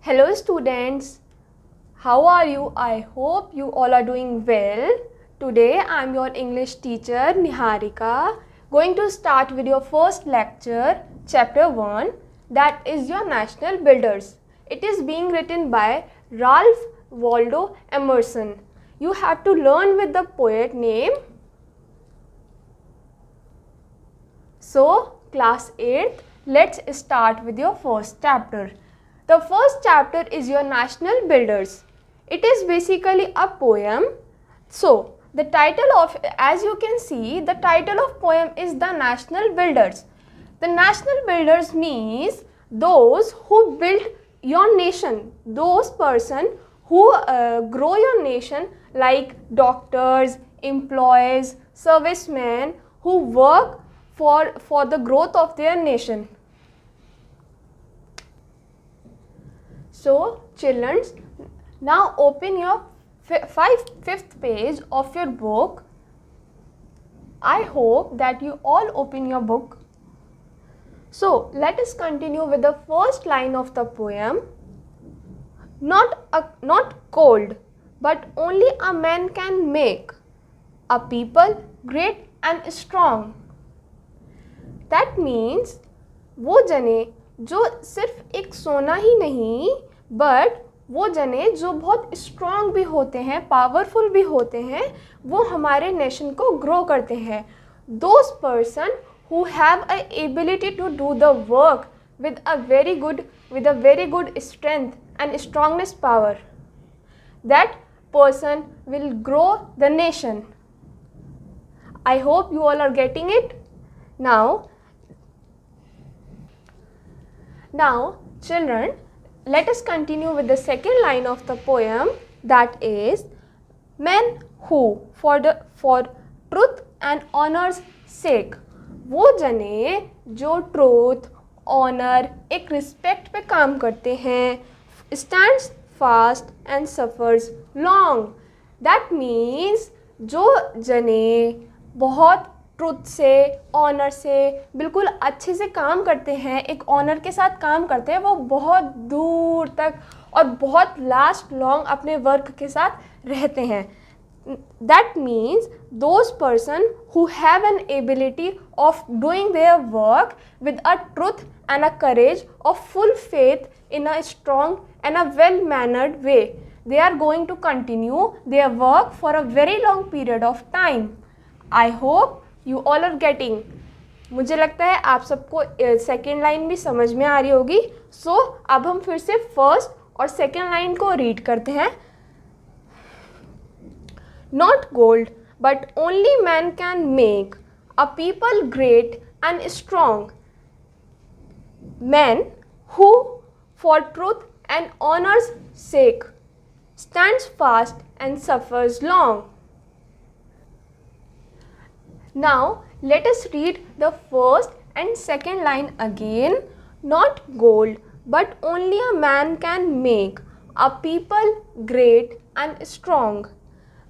Hello students, how are you? I hope you all are doing well. Today I am your English teacher Niharika, going to start with your first lecture, chapter 1, that is your national builders. It is being written by Ralph Waldo Emerson. You have to learn with the poet name. So class 8th, let's start with your first chapter. The first chapter is your national builders. It is basically a poem. So the title of, as you can see, the title of poem is the national builders. The national builders means those who build your nation, those person who grow your nation, like doctors, employees, servicemen who work for the growth of their nation. So children, now open your fifth page of your book. I hope that you all open your book. So let us continue with the first line of the poem. Not cold, but only a man can make a people great and strong. That means वो जने जो सिर्फ एक सोना ही नहीं, but वो जने जो बहुत स्ट्रॉन्ग भी होते हैं, पावरफुल भी होते हैं, वो हमारे नेशन को ग्रो करते हैं. Those person who have a ability to do the work with a very good strength and strongness power, that person will grow the nation. I hope you all are getting it. Now children, let us continue with the second line of the poem, that is men who for truth and honor's sake. वो जने जो truth, honour, एक respect पे काम करते हैं, stands fast and suffers long. That means जो जने बहुत ट्रुथ से, ऑनर से बिल्कुल अच्छे से काम करते हैं, एक ऑनर के साथ काम करते हैं, वो बहुत दूर तक और बहुत लास्ट लॉन्ग अपने वर्क के साथ रहते हैं. That means those person who have an ability of doing their work with a truth and a courage of full faith in a strong and a well-mannered way. They are going to continue their work for a very long period of time. I hope you all are getting. मुझे लगता है आप सबको second line भी समझ में आ रही होगी. सो अब हम फिर से फर्स्ट और सेकेंड लाइन को रीड करते हैं. Not gold, but only man can make a people great and strong. Men who, for truth and honor's sake, stands fast and suffers long. Now let us read the first and second line again. Not gold, but only a man can make a people great and strong.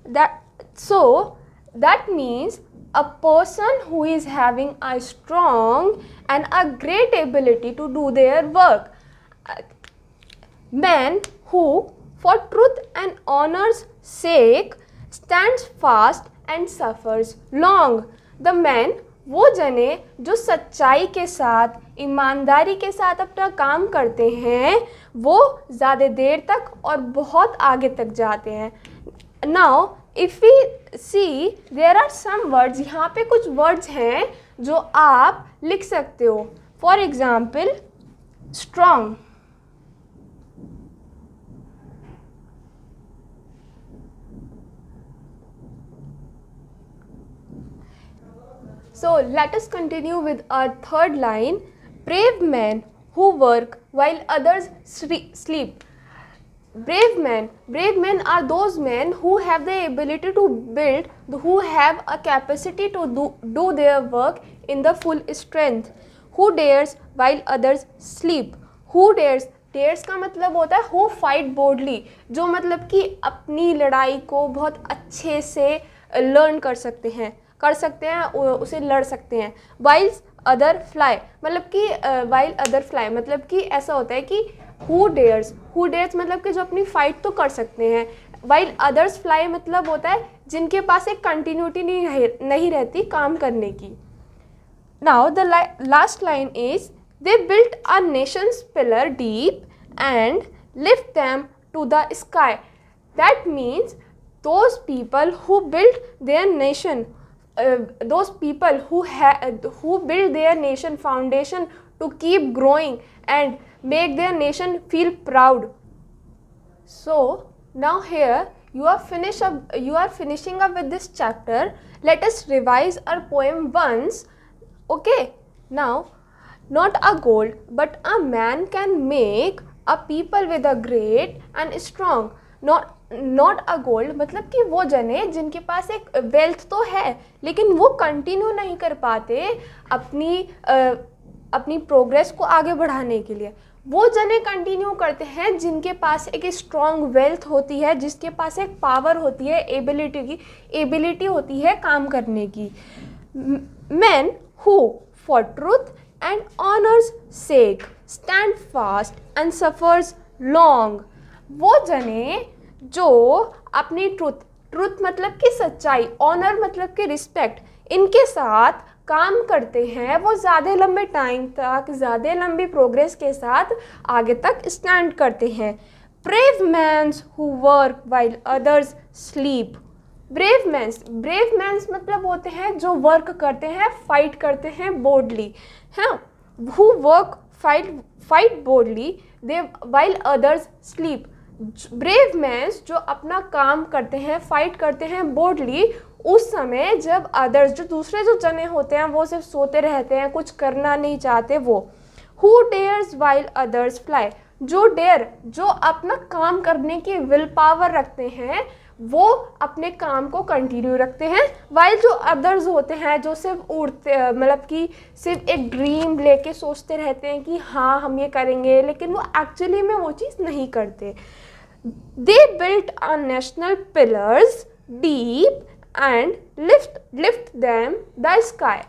That means a person who is having a strong and a great ability to do their work. Men who for truth and honor's sake stands fast and suffers long. The men, वो जने जो सच्चाई के साथ, ईमानदारी के साथ अपना काम करते हैं, वो ज़्यादा देर तक और बहुत आगे तक जाते हैं. Now if we see, there are some words. यहाँ पे कुछ words हैं जो आप लिख सकते हो. For example, strong. So let us continue with our third line. Brave men who work while others sleep. Brave men are those men who have the ability to build, who have a capacity to do their work in the full strength. Who dares while others sleep. Who dares का मतलब होता है who fight boldly, जो मतलब कि अपनी लड़ाई को बहुत अच्छे से लर्न कर सकते हैं, उसे लड़ सकते हैं. अदर फ्लाई, मतलब कि वाइल अदर फ्लाई मतलब कि ऐसा होता है कि हु डेयर्स मतलब कि जो अपनी फाइट तो कर सकते हैं, वाइल अदर्स फ्लाई मतलब होता है जिनके पास एक कंटिन्यूटी नहीं रहती काम करने की। Now the last line is they built a nations pillar deep and lift them to the sky. That means those people who built their nation, those people who build their nation foundation to keep growing and make their nation feel proud. So now here you are finishing up with this chapter. Let us revise our poem once. Okay, now not a gold but a man can make a people with a great and strong. Not a gold मतलब कि वो जने जिनके पास एक wealth तो है लेकिन वो कंटिन्यू नहीं कर पाते अपनी प्रोग्रेस को आगे बढ़ाने के लिए। वो जने कंटिन्यू करते हैं जिनके पास एक स्ट्रॉन्ग वेल्थ होती है, जिसके पास एक पावर होती है, एबिलिटी होती है काम करने की। Man who for truth and honours sake stand fast and suffers long. वो जने जो अपनी ट्रूथ मतलब कि सच्चाई, ऑनर मतलब कि रिस्पेक्ट, इनके साथ काम करते हैं, वो ज़्यादा लंबे टाइम तक ज़्यादा लंबी प्रोग्रेस के साथ आगे तक स्टैंड करते हैं। Brave mans who work while others sleep. Brave mans मतलब होते हैं जो वर्क करते हैं, फाइट करते हैं बोल्डली, हाँ, who work fight boldly they while others sleep. Brave mans जो अपना काम करते हैं, फाइट करते हैं बोल्डली उस समय जब अदर्स जो दूसरे जो जने होते हैं वो सिर्फ सोते रहते हैं, कुछ करना नहीं चाहते। वो who dares while others fly, जो अपना काम करने की विल पावर रखते हैं वो अपने काम को कंटिन्यू रखते हैं। वाइल जो अदर्स होते हैं जो सिर्फ उड़ते मतलब कि सिर्फ एक ड्रीम लेके सोचते रहते हैं कि हाँ हम ये करेंगे, लेकिन वो एक्चुअली में वो चीज़ नहीं करते। They built a national pillars deep and lift them the sky.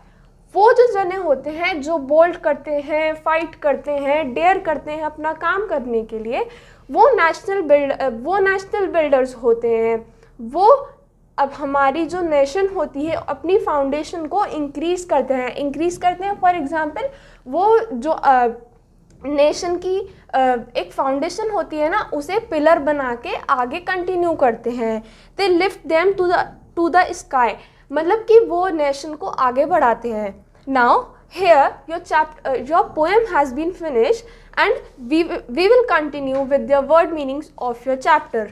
वो जो जने होते हैं जो बोल्ड करते हैं, फाइट करते हैं, डेयर करते हैं अपना काम करने के लिए, वो नेशनल बिल्डर्स होते हैं। वो अब हमारी जो नेशन होती है अपनी फाउंडेशन को इंक्रीज़ करते हैं। फॉर एग्जांपल वो जो नेशन की एक फाउंडेशन होती है ना, उसे पिलर बना के आगे कंटिन्यू करते हैं। They lift them to the sky मतलब कि वो नेशन को आगे बढ़ाते हैं। Now here your poem has been finish and we will continue with the word meanings of your chapter.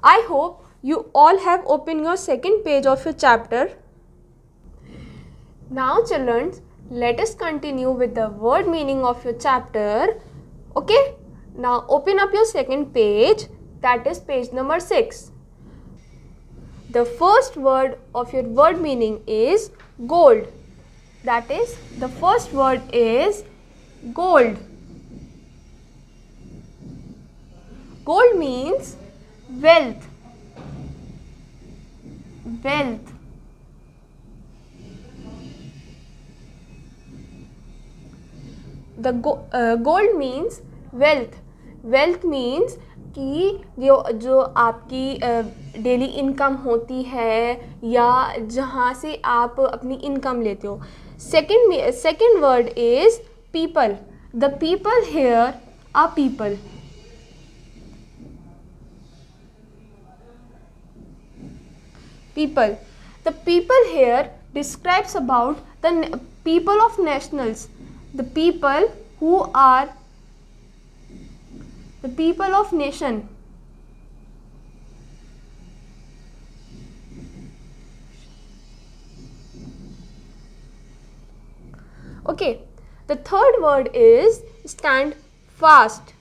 I hope you all have opened your second page of your chapter. Now children, let us continue with the word meaning of your chapter. Okay, now open up your second page, that is page number 6. The first word of your word meaning is gold. That is, the first word is gold. Gold means wealth. Wealth. The gold means wealth. Wealth means कि जो आपकी daily income होती है या जहाँ से आप अपनी इनकम लेते हो. Second word is people. The people here are people. People. The people here describes about the people of nationals. The people who are the people of nation. Okay, the third word is stand fast.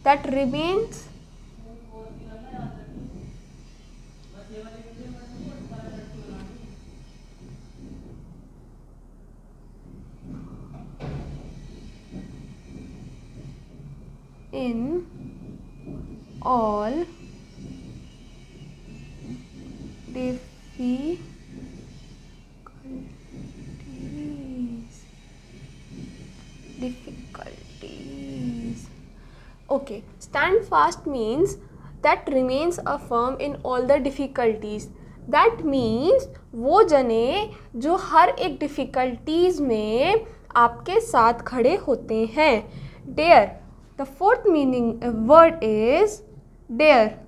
That remains in all difficulties. Okay, stand fast means that remains a firm in all the difficulties. That means वो जने जो हर एक difficulties में आपके साथ खड़े होते हैं. Dare, the fourth meaning word is dare.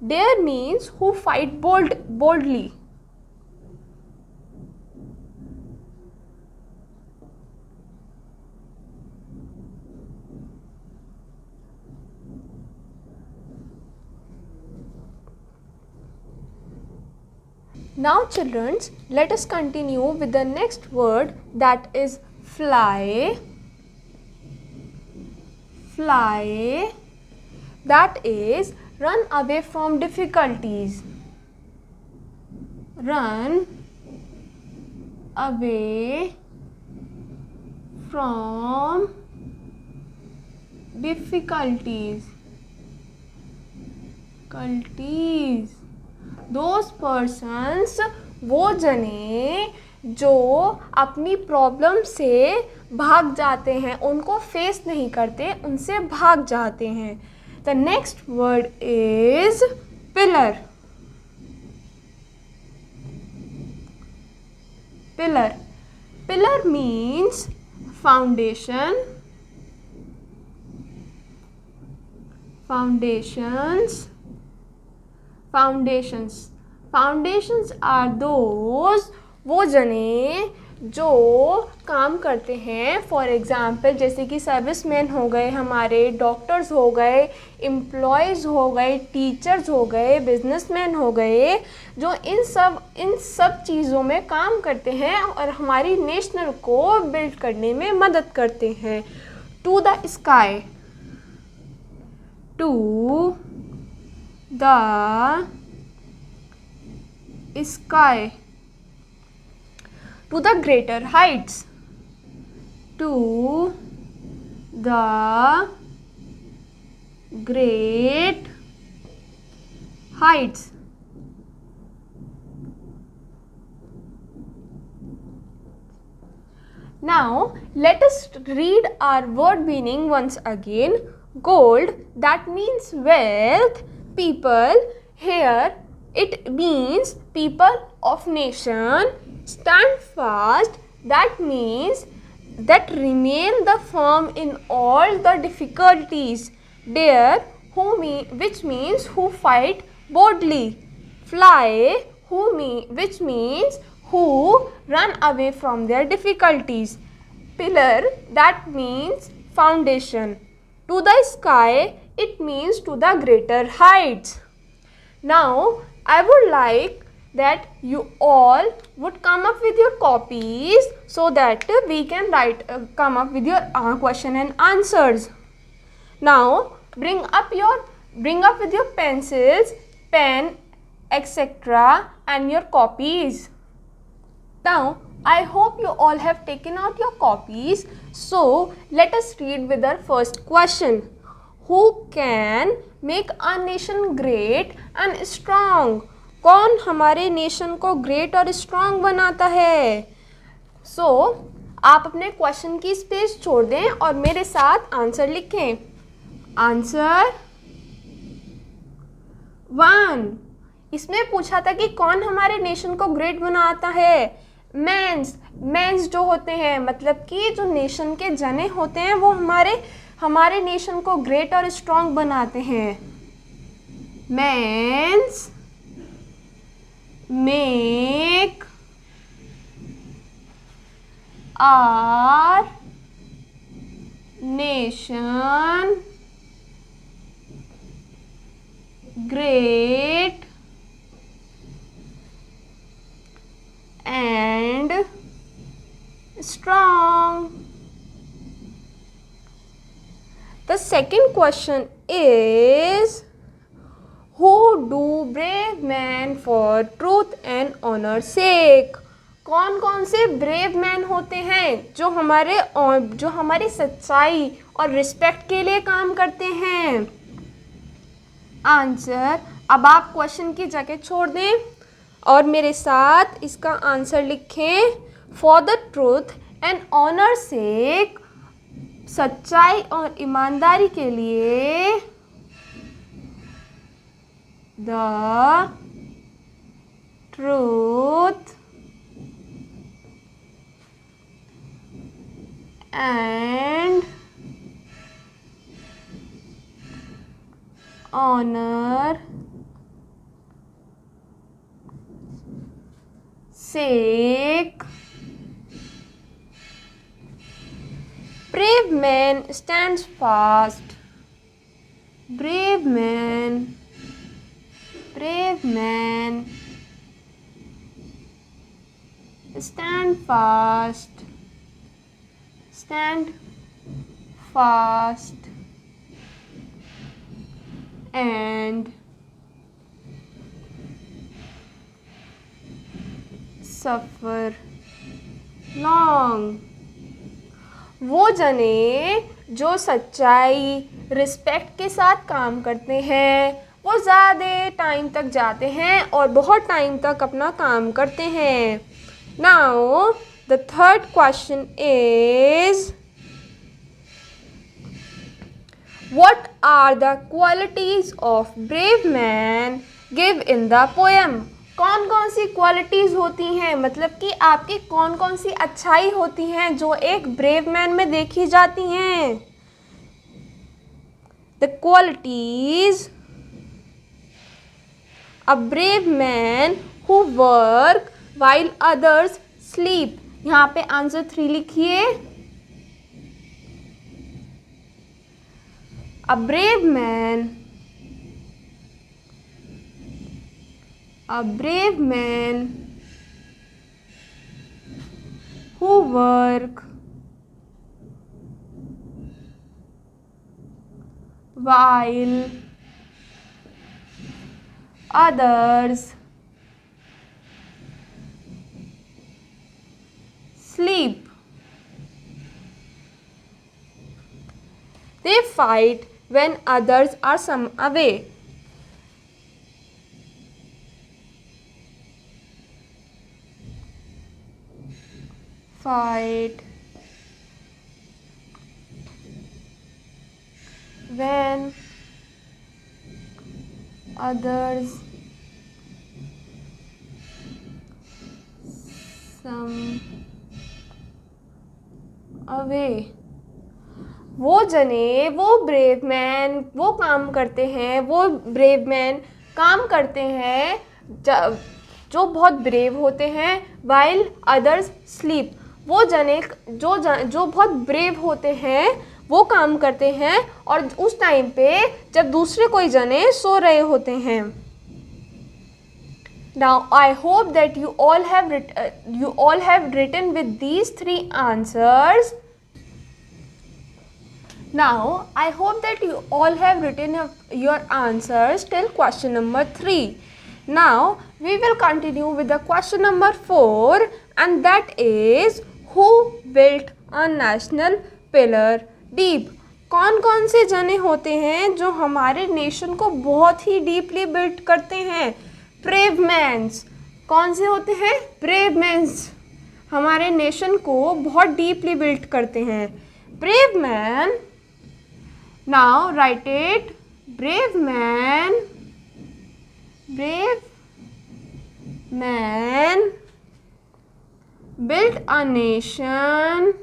Dare means who fight boldly. Now children, let us continue with the next word, that is fly. Fly, that is run away from difficulties. Run away from difficulties. Those persons, वो जने जो अपनी problem से भाग जाते हैं, उनको face नहीं करते, उनसे भाग जाते हैं. The next word is pillar. Pillar. Pillar means foundation. Foundations are those, वो जने जो काम करते हैं. फॉर एग्ज़ाम्पल जैसे कि सर्विसमैन हो गए, हमारे डॉक्टर्स हो गए, एम्प्लॉयज़ हो गए, टीचर्स हो गए, बिजनेसमैन हो गए, जो इन सब चीज़ों में काम करते हैं और हमारी नेशनल को बिल्ड करने में मदद करते हैं. To the sky. To the sky. To the greater heights. To the great heights. Now let us read our word meaning once again. Gold, that means wealth. People, here it means people of nation. Stand fast, that means that remain the firm in all the difficulties. Dare, which means who fight boldly. Fly, which means who run away from their difficulties. Pillar, that means foundation. To the sky, it means to the greater heights. Now, I would like that you all would come up with your copies so that we can come up with your question and answers. Now, bring up with your pencils, pen, etc. and your copies. Now, I hope you all have taken out your copies. So, let us read with our first question. Who can make a nation great and strong? कौन हमारे nation को great और strong बनाता है? So, आप अपने question की space छोड़ दें और मेरे साथ आंसर लिखें. आंसर 1. इसमें पूछा था कि कौन हमारे नेशन को ग्रेट बनाता है. मेंस जो होते हैं, मतलब कि जो नेशन के जने होते हैं, वो हमारे नेशन को ग्रेट और स्ट्रॉन्ग बनाते हैं. Mens make our nation great and strong. The second question is, who do brave men for truth and honor's sake? कौन कौन से ब्रेव मैन होते हैं जो हमारी सच्चाई और रिस्पेक्ट के लिए काम करते हैं? आंसर, अब आप क्वेश्चन की जगह छोड़ दें और मेरे साथ इसका आंसर लिखें। For the truth and honour sake, सच्चाई और ईमानदारी के लिए, the truth and honor sake, brave man stands fast. Brave man stand fast and suffer long. वो जने जो सच्चाई रिस्पेक्ट के साथ काम करते हैं वो ज़्यादा टाइम तक जाते हैं और बहुत टाइम तक अपना काम करते हैं. Now the third question is, what are the qualities of brave man give in the poem? कौन कौन सी क्वालिटीज़ होती हैं, मतलब कि आपकी कौन कौन सी अच्छाई होती हैं जो एक ब्रेव मैन में देखी जाती हैं? The qualities a brave man who work while others sleep. यहाँ पे आंसर 3 लिखिए. A brave man who work while others sleep. They fight when others are some away. Fight when others some away. वो जने वो brave man वो काम करते हैं, वो ब्रेव मैन काम करते हैं जो बहुत ब्रेव होते हैं. वाइल अदर्स स्लीप, वो जने जो बहुत ब्रेव होते हैं वो काम करते हैं और उस टाइम पे जब दूसरे कोई जने सो रहे होते हैं. Now I hope that you all have written with these 3 answers. Now I hope that you all have written your answers till question number 3. Now we will continue with the question number 4, and that is, who built a national pillar deep? कौन कौन से जने होते हैं जो हमारे nation को बहुत ही डीपली बिल्ड करते हैं? Brave mans. कौन से होते हैं? ब्रेव मैन्स हमारे नेशन को बहुत डीपली बिल्ड करते हैं. Brave man. Now write it. Brave man built a nation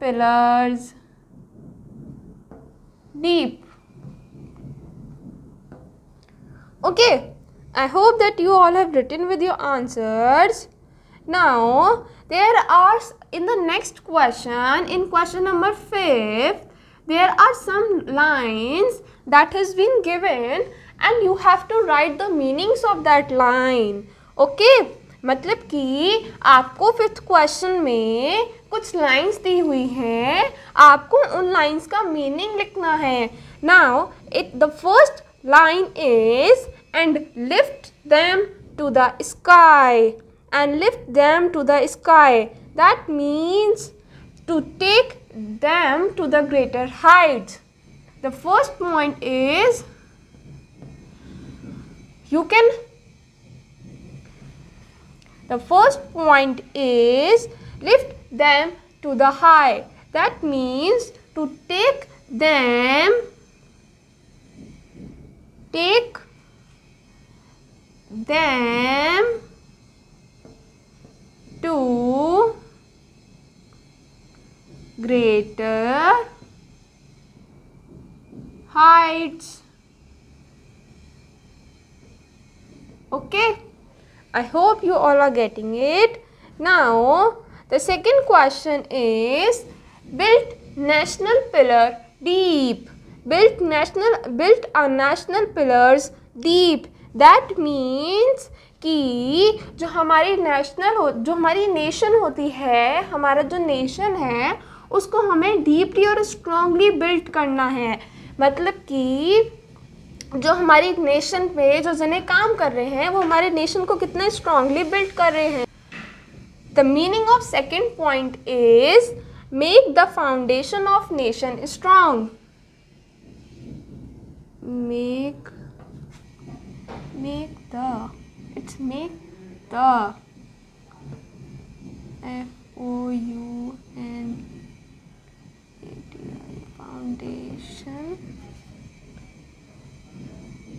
pillars deep. Okay, I hope that you all have written with your answers. Now there are, in the next question, in question number 5, there are some lines that has been given and you have to write the meanings of that line. Okay, मतलब कि आपको 5th question में कुछ lines दी हुई हैं, आपको उन lines का मीनिंग लिखना है. Now the first line is and lift them to the sky. And lift them to the sky. That means to take them to the greater heights. The first point is the first point is lift them to the high. That means to take them to greater heights. Okay, I hope you all are getting it. Now the second question is built national pillar deep. Built a national pillars deep. That means कि जो हमारी nation होती है, हमारा जो nation है उसको हमें डीपली और स्ट्रांगली बिल्ड करना है. मतलब कि जो हमारी नेशन पे जो जने काम कर रहे हैं वो हमारे नेशन को कितना स्ट्रांगली बिल्ड कर रहे हैं. The meaning of second point is make the foundation of nation strong. Make the foundation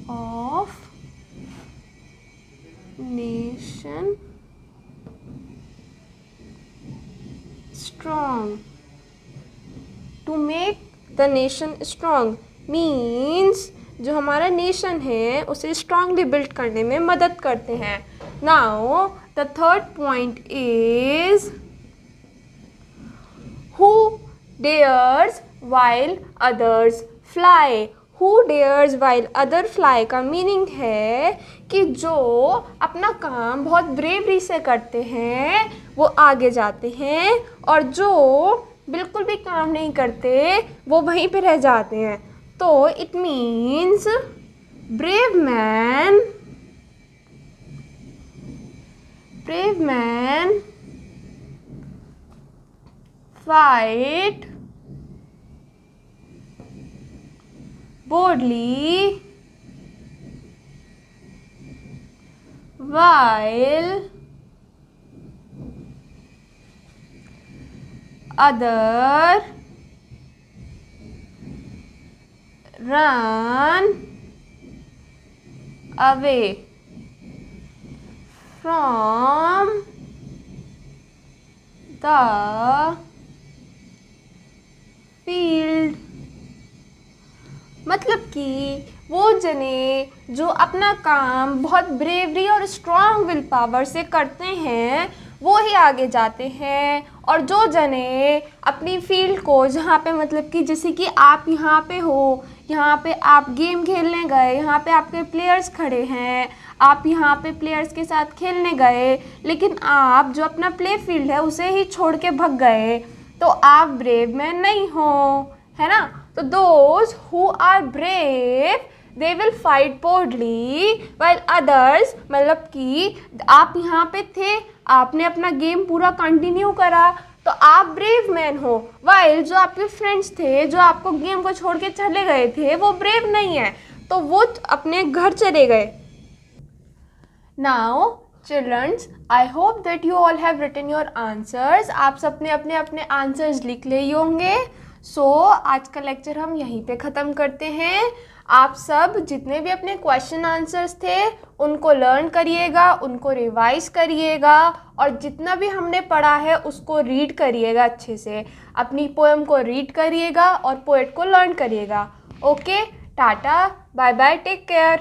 of nation strong. To make the nation strong means जो हमारा नेशन है उसे स्ट्रांगली बिल्ड करने में मदद करते हैं. Now the third point is who dares while others fly. Who dares while other fly का मीनिंग है कि जो अपना काम बहुत ब्रेवरी से करते हैं वो आगे जाते हैं और जो बिल्कुल भी काम नहीं करते वो वहीं पे रह जाते हैं. तो it means brave man fight boldly while other run away from the field. मतलब कि वो जने जो अपना काम बहुत ब्रेवरी और स्ट्रॉन्ग विल पावर से करते हैं वो ही आगे जाते हैं. और जो जने अपनी फील्ड को जहाँ पे मतलब कि जैसे कि आप यहाँ पे हो, यहाँ पे आप गेम खेलने गए, यहाँ पे आपके प्लेयर्स खड़े हैं, आप यहाँ पे प्लेयर्स के साथ खेलने गए लेकिन आप जो अपना प्ले फील्ड है उसे ही छोड़ के भाग गए तो आप ब्रेव मैन नहीं हो, है ना. तो those who are brave they will fight boldly while others मतलब कि आप यहाँ पे थे, आपने अपना गेम पूरा कंटिन्यू करा तो आप ब्रेव मैन हो. while जो आपके फ्रेंड्स थे जो आपको गेम को छोड़ के चले गए थे वो ब्रेव नहीं है तो वो अपने घर चले गए. Now childrens, I hope that you all have written your answers. आप सबने अपने अपने आंसर्स लिख लिए होंगे. आज का लेक्चर हम यहीं पे ख़त्म करते हैं. आप सब जितने भी अपने क्वेश्चन आंसर्स थे उनको लर्न करिएगा, उनको रिवाइज करिएगा और जितना भी हमने पढ़ा है उसको रीड करिएगा अच्छे से. अपनी पोएम को रीड करिएगा और पोएट को लर्न करिएगा. Okay, tata, bye bye, take care.